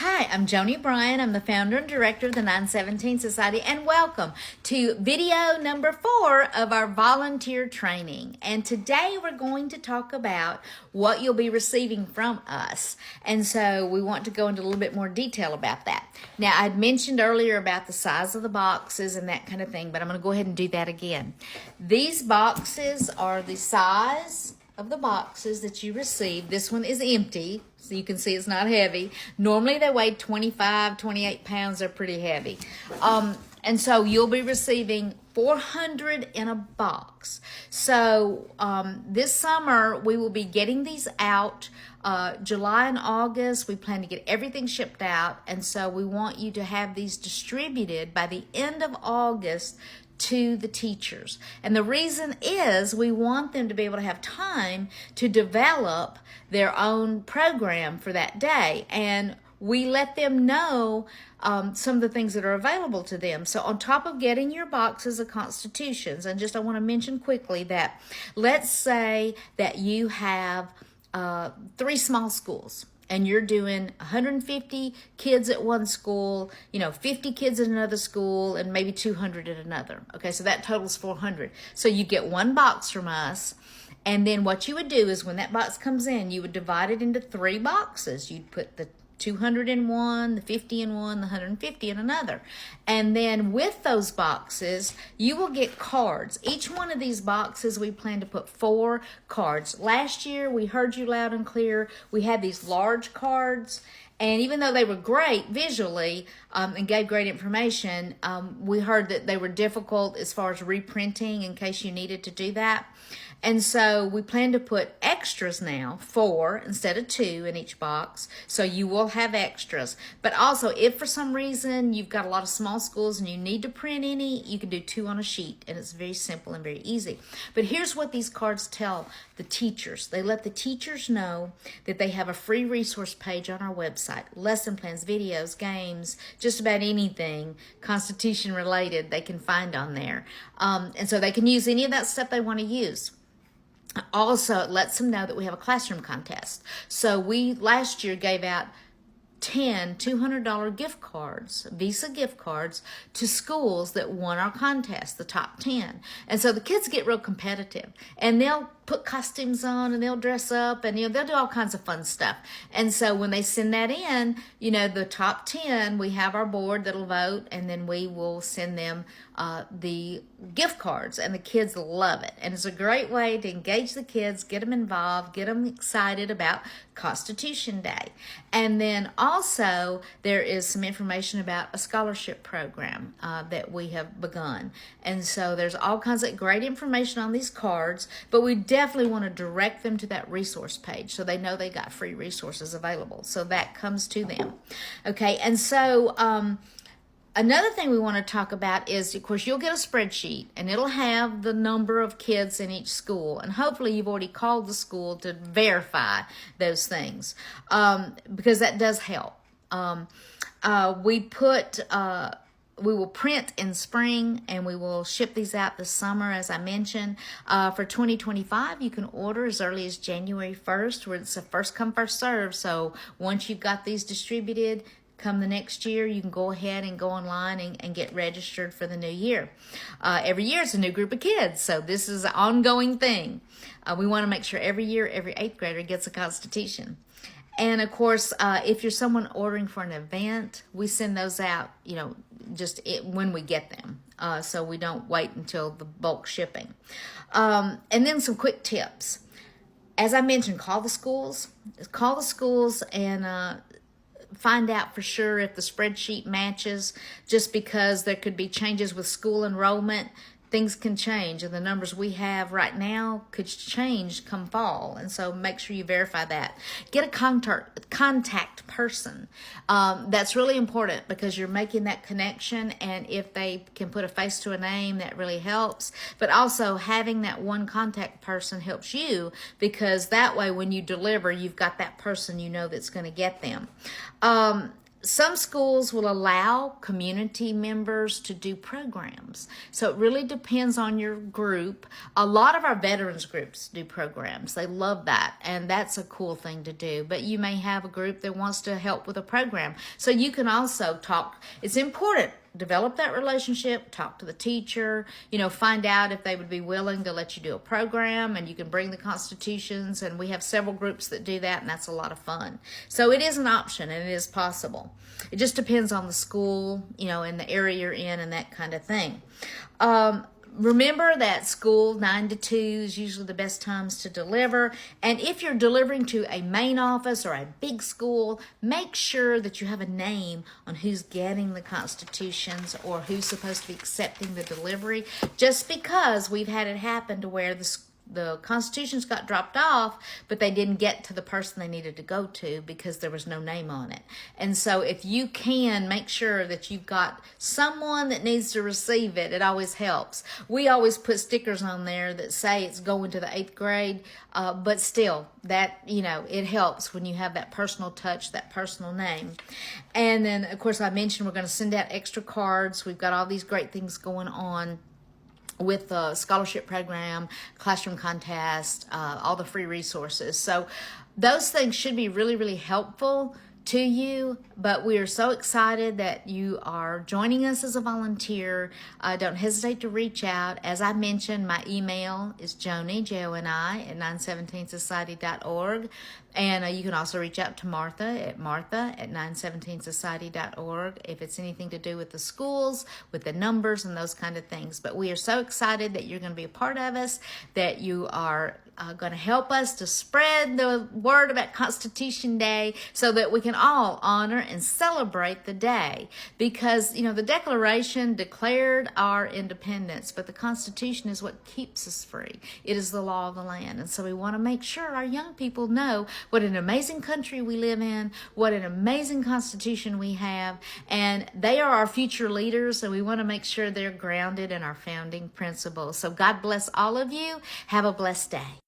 Hi, I'm Joni Bryan. I'm the founder and director of the 917 Society, and welcome to video number 4 of our volunteer training. And today we're going to talk about what you'll be receiving from us. And so we want to go into a little bit more detail about that. Now, I'd mentioned earlier about the size of the boxes and that kind of thing, but I'm going to go ahead and do that again. These boxes are the size of the boxes that you receive. This one is empty, so you can see it's not heavy. Normally they weigh 25, 28 pounds. They're pretty heavy. And so you'll be receiving 400 in a box. So this summer we will be getting these out July and August. We plan to get everything shipped out, and so we want you to have these distributed by the end of August to the teachers. And the reason is we want them to be able to have time to develop their own program for that day. And we let them know some of the things that are available to them. So on top of getting your boxes of constitutions, and just I want to mention quickly that let's say that you have 3 small schools, and you're doing 150 kids at one school, 50 kids at another school, and maybe 200 at another. Okay, so that totals 400. So you get one box from us, and then what you would do is when that box comes in, you would divide it into 3 boxes. You'd put the 200 in one, the 50 in one, the 150 in another. And then with those boxes, you will get cards. Each one of these boxes, we plan to put 4 cards. Last year, we heard you loud and clear. We had these large cards, and even though they were great visually and gave great information, we heard that they were difficult as far as reprinting in case you needed to do that. And so we plan to put extras now, 4 instead of 2 in each box. So you will have extras. But also, if for some reason you've got a lot of small schools and you need to print any, you can do 2 on a sheet. And it's very simple and very easy. But here's what these cards tell the teachers. They let the teachers know that they have a free resource page on our website. Lesson plans, videos, games, just about anything Constitution related they can find on there. And so they can use any of that stuff they want to use. Also, it lets them know that we have a classroom contest. So we last year gave out 10 $200 gift cards, Visa gift cards, to schools that won our contest, the top 10. And so the kids get real competitive, and they'll put costumes on, and they'll dress up, and they'll do all kinds of fun stuff. And so when they send that in, the top 10, we have our board that'll vote, and then we will send them the gift cards, and the kids love it. And it's a great way to engage the kids, get them involved, get them excited about Constitution Day. And then also there is some information about a scholarship program that we have begun. And so there's all kinds of great information on these cards, but we definitely want to direct them to that resource page so they know they got free resources available. So that comes to them. Okay, and so another thing we want to talk about is, of course, you'll get a spreadsheet, and it'll have the number of kids in each school. And hopefully you've already called the school to verify those things, because that does help. We will print in spring, and we will ship these out this summer, as I mentioned. For 2025, you can order as early as January 1st, where it's a first come, first serve. So once you've got these distributed, come the next year, you can go ahead and go online and get registered for the new year. Every year it's a new group of kids, so this is an ongoing thing. We want to make sure every year, every 8th grader gets a Constitution. And of course, if you're someone ordering for an event, we send those out, when we get them. So we don't wait until the bulk shipping. And then some quick tips. As I mentioned, call the schools and find out for sure if the spreadsheet matches, just because there could be changes with school enrollment. Things can change, and the numbers we have right now could change come fall, and so make sure you verify that. Get a contact person. That's really important because you're making that connection, and if they can put a face to a name, that really helps. But also having that one contact person helps you, because that way when you deliver, you've got that person that's going to get them. some schools will allow community members to do programs. So it really depends on your group. A lot of our veterans groups do programs. They love that, and that's a cool thing to do. But you may have a group that wants to help with a program. So you can also talk. It's important. Develop that relationship, talk to the teacher, find out if they would be willing to let you do a program, and you can bring the constitutions, and we have several groups that do that, and that's a lot of fun. So it is an option, and it is possible. It just depends on the school, and the area you're in and that kind of thing. Remember that school 9 to 2 is usually the best times to deliver. And if you're delivering to a main office or a big school, make sure that you have a name on who's getting the constitutions or who's supposed to be accepting the delivery. Just because we've had it happen to where the constitutions got dropped off, but they didn't get to the person they needed to go to because there was no name on it. And so if you can make sure that you've got someone that needs to receive it, it always helps. We always put stickers on there that say it's going to the 8th grade, but still, that, it helps when you have that personal touch, that personal name. And then, of course, I mentioned we're going to send out extra cards. We've got all these great things going on with the scholarship program, classroom contest, all the free resources. So those things should be really, really helpful to you, but we are so excited that you are joining us as a volunteer. Don't hesitate to reach out. As I mentioned, my email is Joni, Joni, at 917society.org. And you can also reach out to Martha at 917society.org if it's anything to do with the schools, with the numbers and those kind of things. But we are so excited that you're going to be a part of us, that you are going to help us to spread the word about Constitution Day so that we can all honor and celebrate the day. Because, the Declaration declared our independence, but the Constitution is what keeps us free. It is the law of the land. And so we want to make sure our young people know what an amazing country we live in, what an amazing Constitution we have, and they are our future leaders, and we want to make sure they're grounded in our founding principles. So God bless all of you. Have a blessed day.